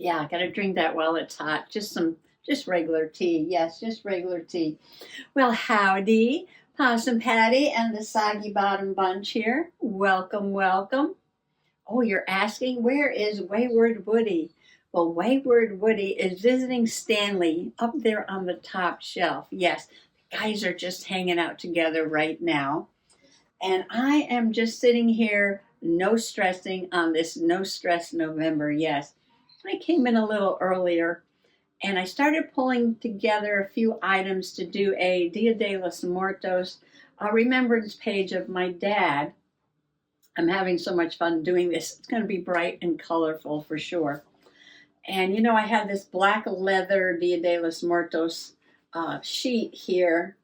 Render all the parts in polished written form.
Yeah, gotta drink that while it's hot. Just regular tea. Yes, just regular tea. Well, howdy, Possum Patty and the Soggy Bottom Bunch here. Welcome, welcome. Oh, you're asking, where is Wayward Woody? Well, Wayward Woody is visiting Stanley up there on the top shelf. Yes, the guys are just hanging out together right now. And I am just sitting here, no stressing on this no stress November. Yes, I came in a little earlier and I started pulling together a few items to do a Dia de los Muertos, a remembrance page of my dad. I'm having so much fun doing this. It's going to be bright and colorful for sure. And you know, I have this black leather Dia de los Muertos sheet here.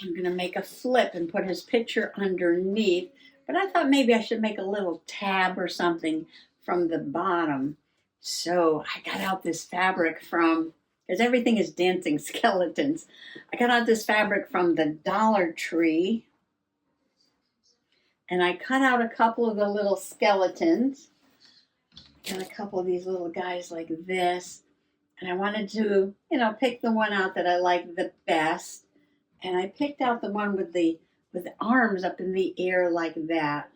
I'm going to make a flip and put his picture underneath. But I thought maybe I should make a little tab or something from the bottom. So I got out this fabric from, because everything is dancing skeletons. I got out this fabric from the Dollar Tree. And I cut out a couple of the little skeletons. And a couple of these little guys like this. And I wanted to, pick the one out that I liked the best. And I picked out the one with the arms up in the air like that.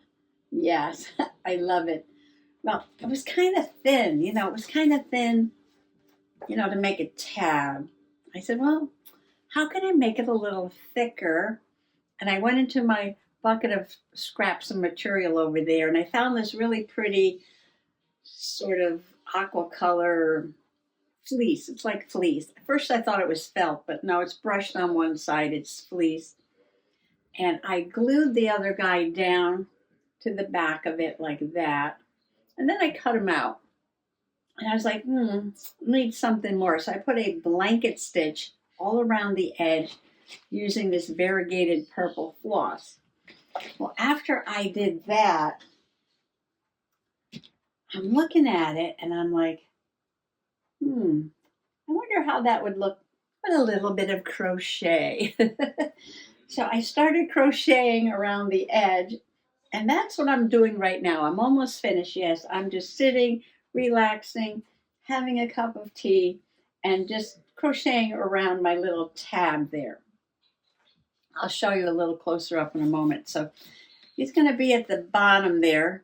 Yes, I love it. Well, it was kind of thin, to make a tab. I said, well, how can I make it a little thicker? And I went into my bucket of scraps of material over there, and I found this really pretty sort of aqua color fleece. It's like fleece. At first I thought it was felt, but no, it's brushed on one side. It's fleece. And I glued the other guy down to the back of it like that. And then I cut him out. And I was like, need something more. So I put a blanket stitch all around the edge using this variegated purple floss. Well, after I did that, I'm looking at it and I'm like, I wonder how that would look with a little bit of crochet. So I started crocheting around the edge, and that's what I'm doing right now. I'm almost finished. Yes, I'm just sitting, relaxing, having a cup of tea, and just crocheting around my little tab there. I'll show you a little closer up in a moment. So it's going to be at the bottom there,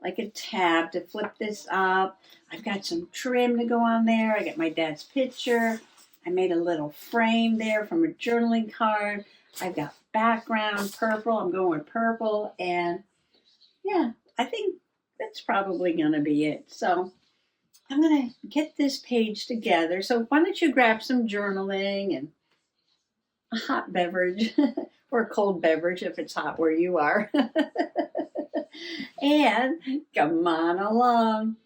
like a tab to flip this up. I've got some trim to go on there. I got my dad's picture. I made a little frame there from a journaling card. I've got background purple. I'm going with purple. And yeah, I think that's probably going to be it. So I'm going to get this page together. So why don't you grab some journaling and a hot beverage or a cold beverage if it's hot where you are. And come on along.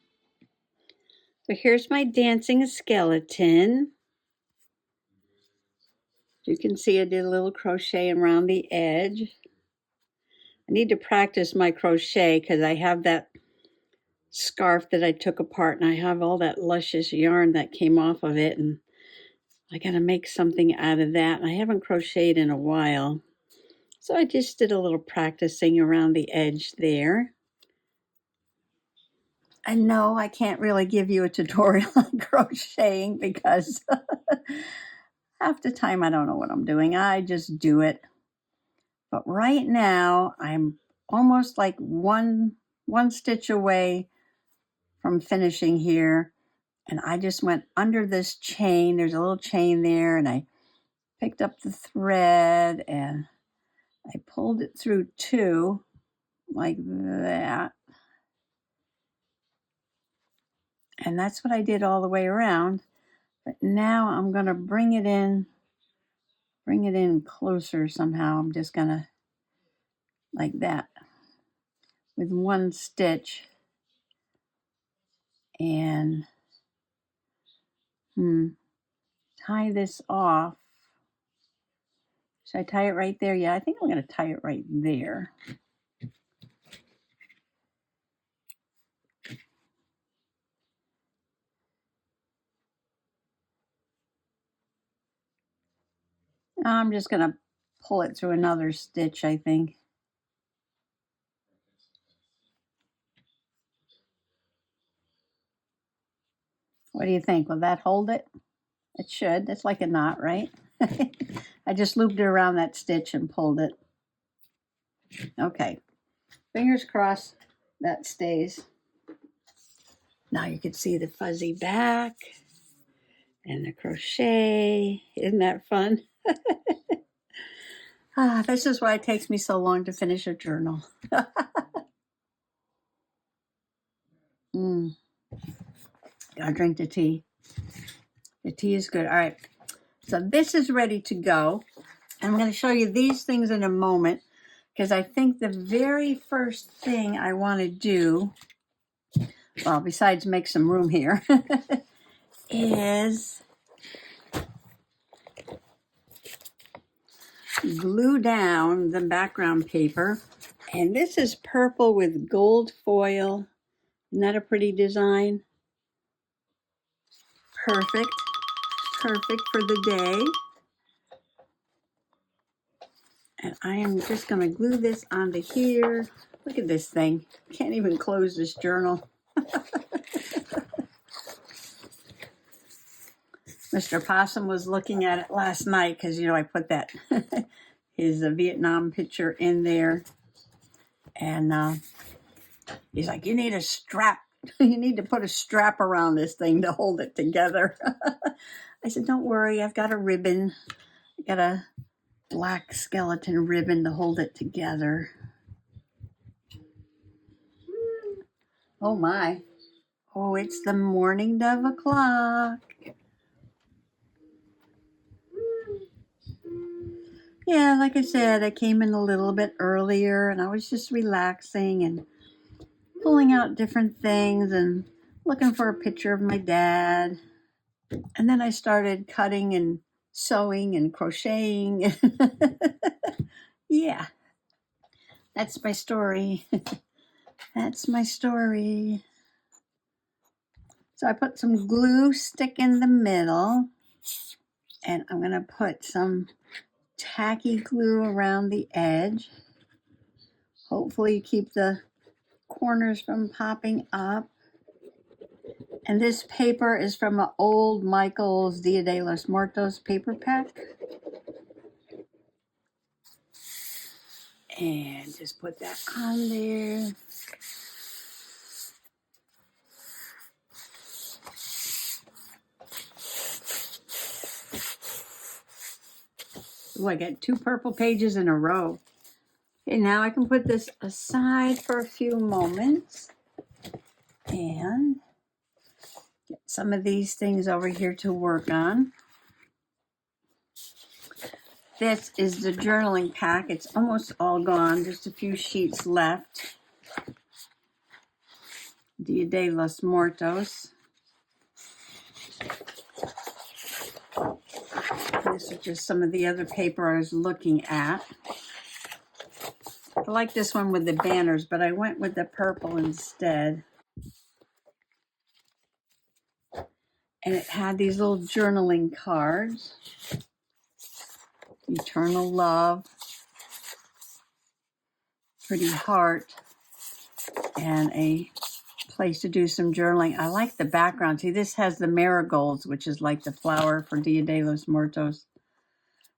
So here's my dancing skeleton. You can see I did a little crochet around the edge. I need to practice my crochet because I have that scarf that I took apart and I have all that luscious yarn that came off of it, and I got to make something out of that. And I haven't crocheted in a while. So I just did a little practicing around the edge there. And no, I can't really give you a tutorial on crocheting because half the time I don't know what I'm doing. I just do it. But right now I'm almost like one stitch away from finishing here. And I just went under this chain. There's a little chain there, and I picked up the thread and I pulled it through two like that. And that's what I did all the way around. But now I'm going to bring it in closer somehow. I'm just going to, like that, with one stitch. And tie this off. Should I tie it right there? Yeah, I think I'm going to tie it right there. I'm just going to pull it through another stitch, I think. What do you think? Will that hold it? It should. That's like a knot, right? I just looped it around that stitch and pulled it. Okay. Fingers crossed that stays. Now you can see the fuzzy back and the crochet. Isn't that fun? This is why it takes me so long to finish a journal. Gotta drink the tea. The tea is good. All right. So this is ready to go. I'm going to show you these things in a moment because I think the very first thing I want to do, well, besides make some room here, is glue down the background paper. And this is purple with gold foil. Isn't that a pretty design? Perfect. Perfect for the day. And I am just going to glue this onto here. Look at this thing. Can't even close this journal. Mr. Possum was looking at it last night because, you know, I put that, his Vietnam picture in there. And he's like, you need a strap. You need to put a strap around this thing to hold it together. I said, don't worry. I've got a ribbon. I got a black skeleton ribbon to hold it together. Oh my. Oh, it's the morning dove o'clock. Yeah, like I said, I came in a little bit earlier and I was just relaxing and pulling out different things and looking for a picture of my dad. And then I started cutting and sewing and crocheting. Yeah, that's my story. That's my story. So I put some glue stick in the middle and I'm going to put some tacky glue around the edge. Hopefully keep the corners from popping up. And this paper is from an old Michael's Dia de los Muertos paper pack. And just put that on there. Oh, I got 2 purple pages in a row. Okay, now I can put this aside for a few moments and get some of these things over here to work on. This is the journaling pack. It's almost all gone. Just a few sheets left. Dia de los Muertos. This is just some of the other paper I was looking at. I like this one with the banners, but I went with the purple instead. And it had these little journaling cards. Eternal love. Pretty heart. And a place to do some journaling. I like the background. See, this has the marigolds, which is like the flower for Dia de los Muertos.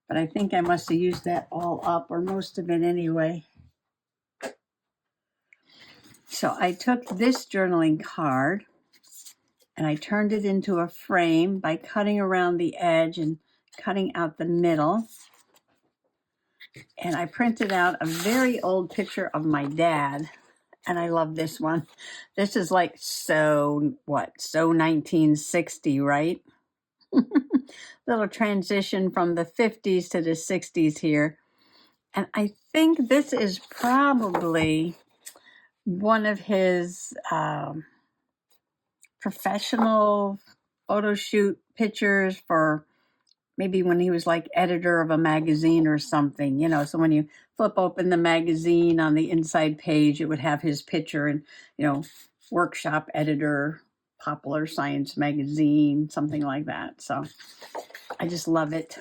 But I think I must have used that all up, or most of it anyway. So I took this journaling card and I turned it into a frame by cutting around the edge and cutting out the middle. And I printed out a very old picture of my dad. And I love this one. This is like so 1960, right? Little transition from the 50s to the 60s here. And I think this is probably one of his professional photo shoot pictures for maybe when he was like editor of a magazine or something, you know. So when you flip open the magazine on the inside page, it would have his picture and, you know, workshop editor, Popular Science magazine, something like that. So I just love it.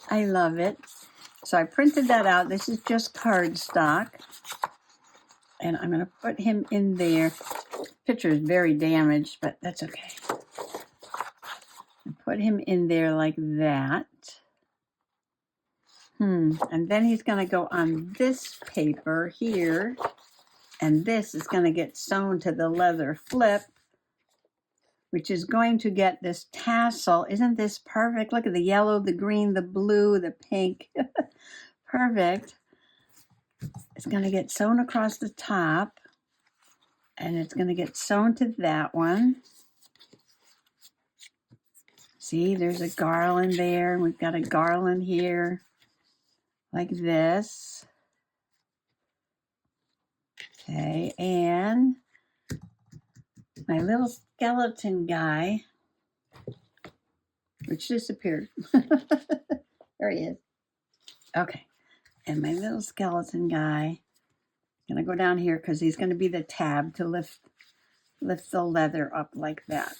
I love it. So I printed that out. This is just cardstock. And I'm going to put him in there. Picture is very damaged, but that's okay. And put him in there like that. And then he's going to go on this paper here. And this is going to get sewn to the leather flip, which is going to get this tassel. Isn't this perfect? Look at the yellow, the green, the blue, the pink. Perfect. It's going to get sewn across the top, and it's going to get sewn to that one. See, there's a garland there, and we've got a garland here, like this. Okay, and my little skeleton guy, which disappeared. There he is. Okay, and my little skeleton guy, gonna go down here because he's gonna be the tab to lift the leather up like that.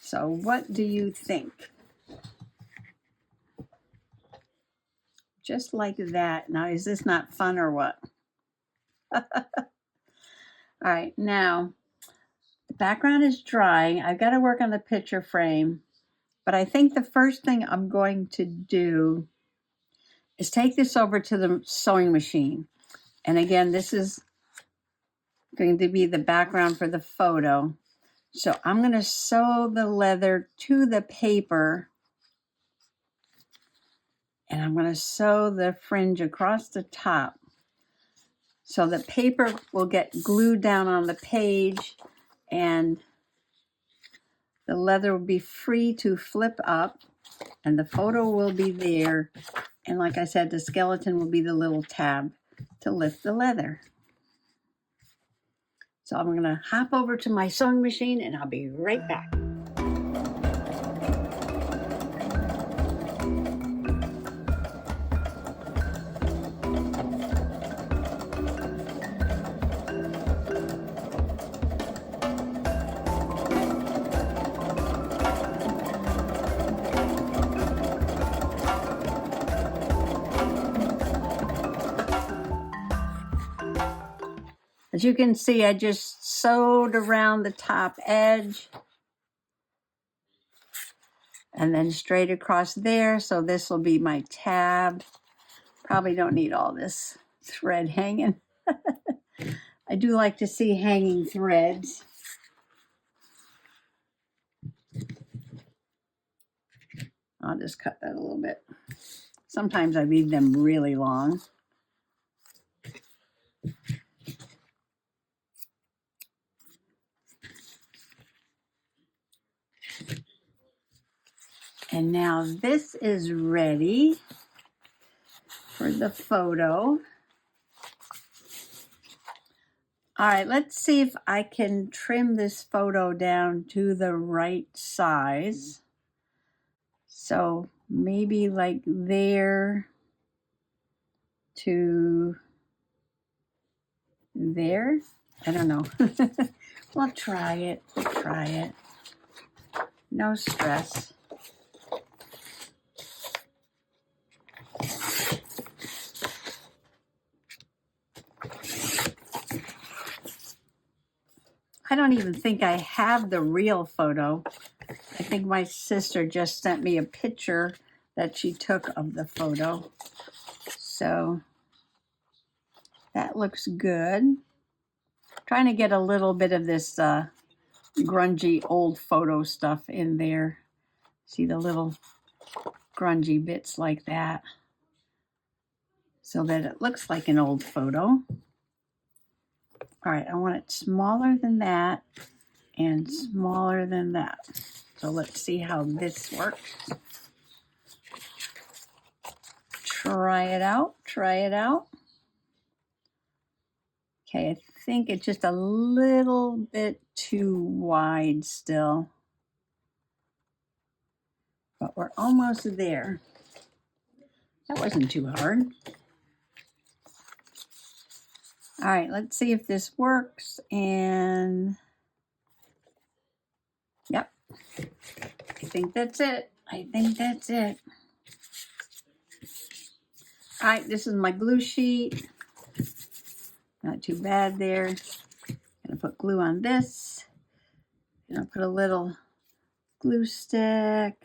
So what do you think? Just like that. Now, is this not fun or what? All right, now the background is drying. I've got to work on the picture frame, but I think the first thing I'm going to do is take this over to the sewing machine. And again, this is going to be the background for the photo. So I'm going to sew the leather to the paper, and I'm going to sew the fringe across the top. So the paper will get glued down on the page, and the leather will be free to flip up, and the photo will be there. And like I said, the skeleton will be the little tab to lift the leather. So I'm going to hop over to my sewing machine, and I'll be right back. As you can see, I just sewed around the top edge and then straight across there. So this will be my tab. Probably don't need all this thread hanging. I do like to see hanging threads. I'll just cut that a little bit. Sometimes I leave them really long. And now this is ready for the photo. All right, let's see if I can trim this photo down to the right size. So maybe like there to there. I don't know. We'll try it. We'll try it. No stress. I don't even think I have the real photo. I think my sister just sent me a picture that she took of the photo. So that looks good. Trying to get a little bit of this grungy old photo stuff in there. See the little grungy bits like that, so that it looks like an old photo. All right, I want it smaller than that and smaller than that. So let's see how this works. Try it out, try it out. Okay, I think it's just a little bit too wide still, but we're almost there. That wasn't too hard. All right, let's see if this works. And yep, I think that's it. I think that's it. All right, this is my glue sheet. Not too bad there. Gonna put glue on this. Gonna put a little glue stick,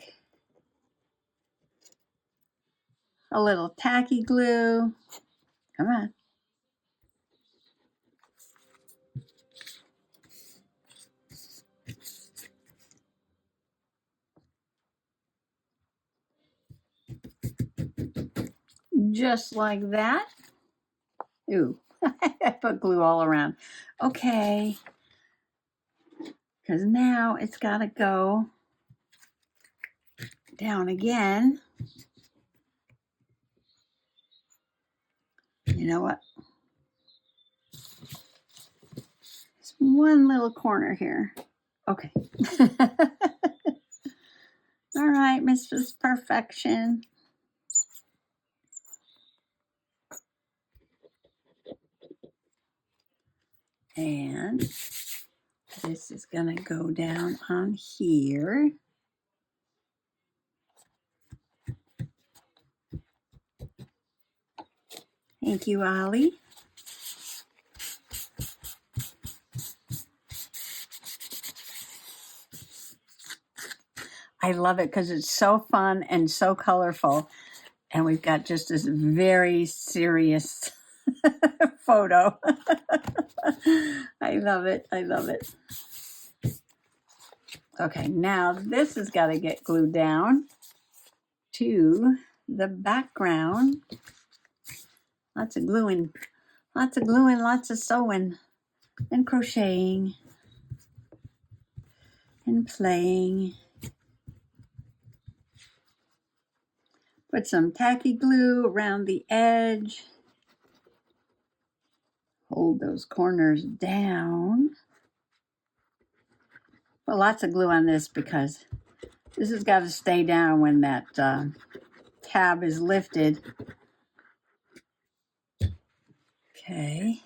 a little tacky glue. Come on. Just like that. Ooh, I put glue all around. Okay, because now it's got to go down again. You know what? Just one little corner here. Okay. All right, Mrs. Perfection. And this is going to go down on here. Thank you, Ollie. I love it because it's so fun and so colorful. And we've got just this very serious photo. I love it. I love it. Okay, now this has got to get glued down to the background. Lots of gluing, lots of sewing and crocheting and playing. Put some tacky glue around the edge. Hold those corners down. Put lots of glue on this because this has got to stay down when that tab is lifted. Okay.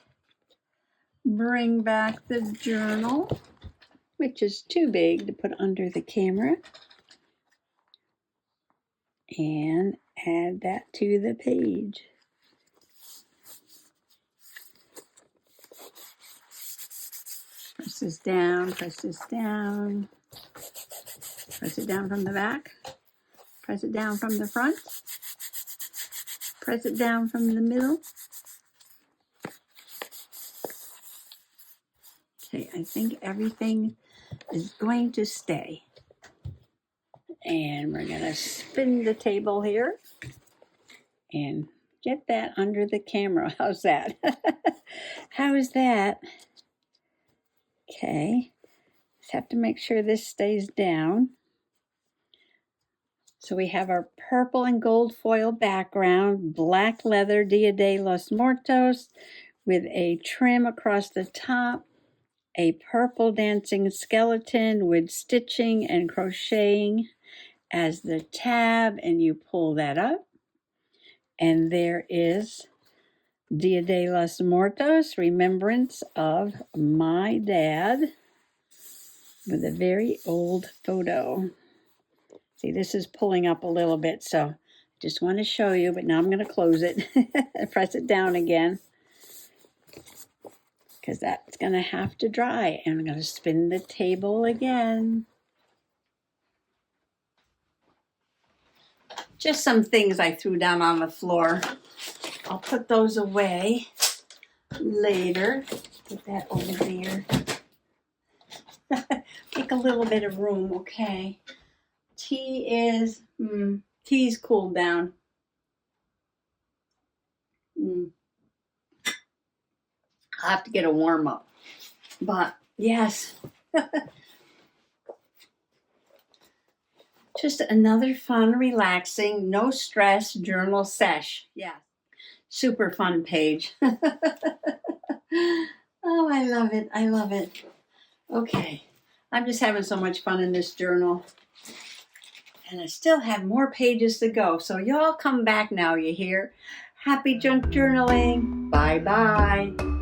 Bring back the journal, which is too big to put under the camera. And add that to the page. Press this down, press this down. Press it down from the back. Press it down from the front. Press it down from the middle. Okay, I think everything is going to stay. And we're going to spin the table here and get that under the camera. How's that? How is that? Okay, just have to make sure this stays down. So we have our purple and gold foil background, black leather Dia de los Muertos with a trim across the top, a purple dancing skeleton with stitching and crocheting as the tab, and you pull that up. And there is Dia de los Muertos, remembrance of my dad, with a very old photo. See, this is pulling up a little bit, so just want to show you, but now I'm going to close it and press it down again because that's going to have to dry. And I'm going to spin the table again. Just some things I threw down on the floor. I'll put those away later. Put that over there. Make a little bit of room, okay? Tea's cooled down. I'll have to get a warm up. But yes. Just another fun, relaxing, no stress journal sesh. Yeah. Super fun page. Oh, I love it. I love it. Okay. I'm just having so much fun in this journal. And I still have more pages to go. So y'all come back now, you hear? Happy junk journaling. Bye-bye.